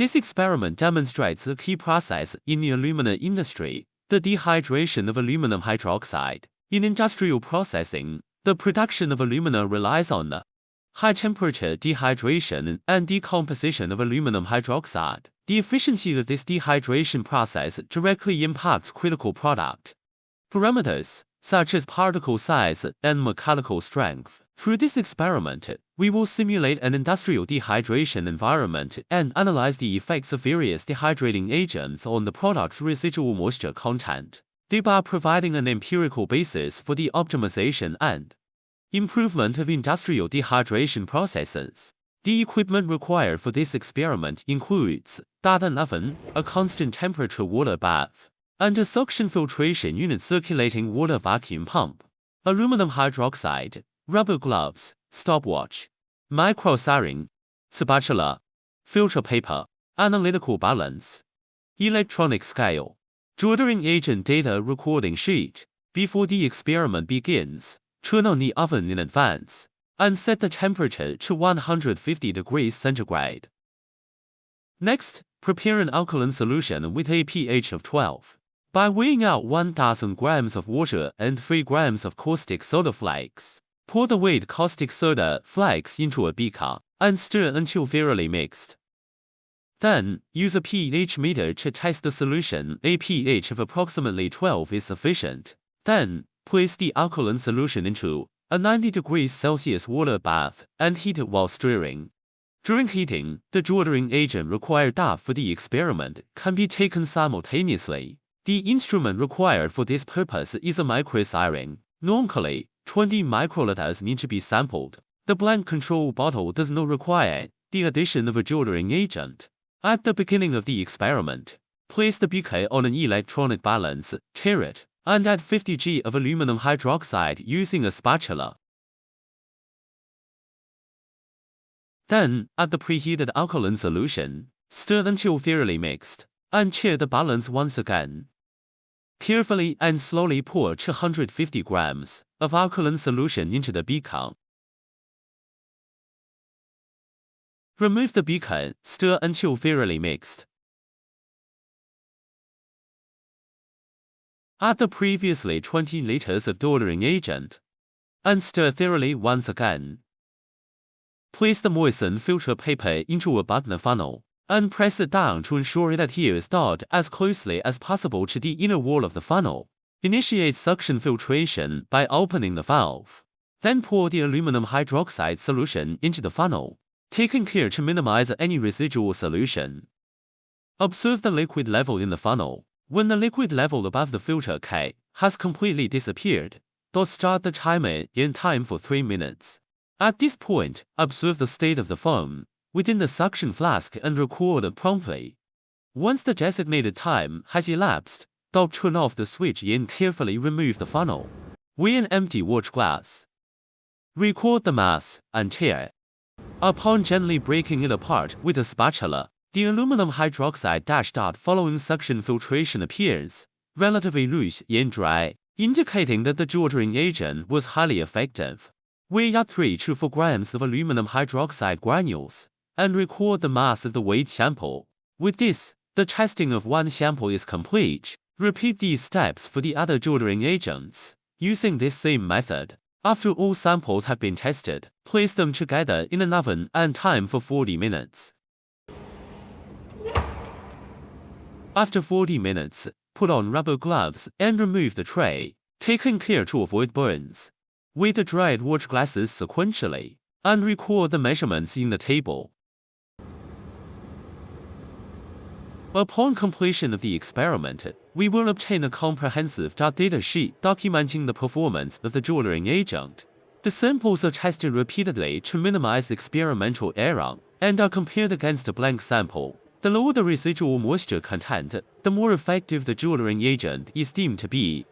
This experiment demonstrates the key process in the aluminum industry, the dehydration of aluminum hydroxide. In industrial processing, the production of alumina relies on the high-temperature dehydration and decomposition of aluminum hydroxide. The efficiency of this dehydration process directly impacts critical product parameters, such as particle size and mechanical strength. Through this experiment, we will simulate an industrial dehydration environment and analyze the effects of various dehydrating agents on the product's residual moisture content, thereby providing an empirical basis for the optimization and improvement of industrial dehydration processes. The equipment required for this experiment includes an oven, a constant temperature water bath, and a suction filtration unit circulating water vacuum pump, aluminum hydroxide, rubber gloves, stopwatch, microsiring, spatula, filter paper, analytical balance, electronic scale, dewatering agent data recording sheet. Before the experiment begins, turn on the oven in advance and set the temperature to 150 degrees centigrade. Next, prepare an alkaline solution with a pH of 12. By weighing out 1,000 grams of water and 3 grams of caustic soda flakes, pour the weighed caustic soda flakes into a beaker and stir until thoroughly mixed. Then, use a pH meter to test the solution. A pH of approximately 12 is sufficient. Then, place the alkaline solution into a 90 degrees Celsius water bath and heat it while stirring. During heating, the dewatering agent required for the experiment can be taken simultaneously. The instrument required for this purpose is a microsiring. Normally, 20 microliters need to be sampled. The blank control bottle does not require the addition of a dewatering agent. At the beginning of the experiment, place the beaker on an electronic balance, tare it, and add 50 g of aluminum hydroxide using a spatula. Then, add the preheated alkaline solution, stir until thoroughly mixed, and tare the balance once again. Carefully and slowly pour 250 grams of alkaline solution into the beaker. Remove the beaker, stir until thoroughly mixed. Add the previously 20 liters of dewatering agent and stir thoroughly once again. Place the moistened filter paper into a button funnel and press it down to ensure it adheres as closely as possible to the inner wall of the funnel. Initiate suction filtration by opening the valve. Then pour the aluminum hydroxide solution into the funnel, taking care to minimize any residual solution. Observe the liquid level in the funnel. When the liquid level above the filter K has completely disappeared, start the timer in time for 3 minutes. At this point, observe the state of the foam within the suction flask and record it promptly. Once the designated time has elapsed, turn off the switch and carefully remove the funnel. Weigh an empty watch glass. Record the mass and tare. Upon gently breaking it apart with a spatula, the aluminum hydroxide following suction filtration appears relatively loose and dry, indicating that the dewatering agent was highly effective. Weigh out 3 to 4 grams of aluminum hydroxide granules and record the mass of the weighed sample. With this, the testing of one sample is complete. Repeat these steps for the other dewatering agents. Using this same method, after all samples have been tested, place them together in an oven and time for 40 minutes. After 40 minutes, put on rubber gloves and remove the tray, taking care to avoid burns. Weigh the dried watch glasses sequentially and record the measurements in the table. Upon completion of the experiment, we will obtain a comprehensive data sheet documenting the performance of the dewatering agent. The samples are tested repeatedly to minimize experimental error and are compared against a blank sample. The lower the residual moisture content, the more effective the dewatering agent is deemed to be.